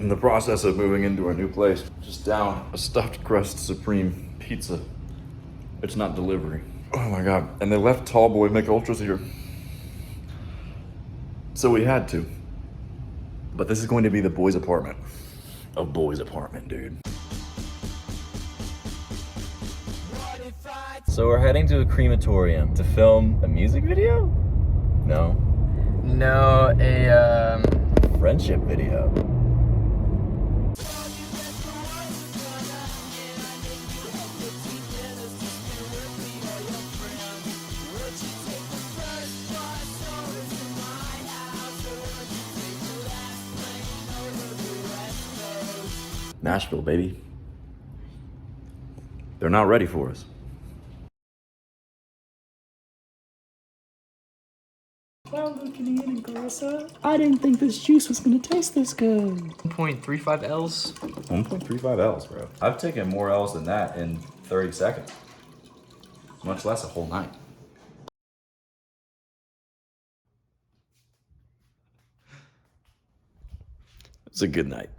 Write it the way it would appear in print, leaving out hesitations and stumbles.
in the process of moving into our new place. Just down a stuffed crust supreme pizza. It's not delivery. Oh my God. And they left Tall Boy McUltras here. So we had to. But this is going to be the boys' apartment. A boys' apartment, dude. So we're heading to a crematorium to film a music video? No. No, a Friendship video. Nashville, baby. They're not ready for us. Wow, looking in, Carissa. I didn't think this juice was gonna taste this good. 1.35 L's. 1.35 L's, bro. I've taken more L's than that in 30 seconds. Much less a whole night. It's a good night.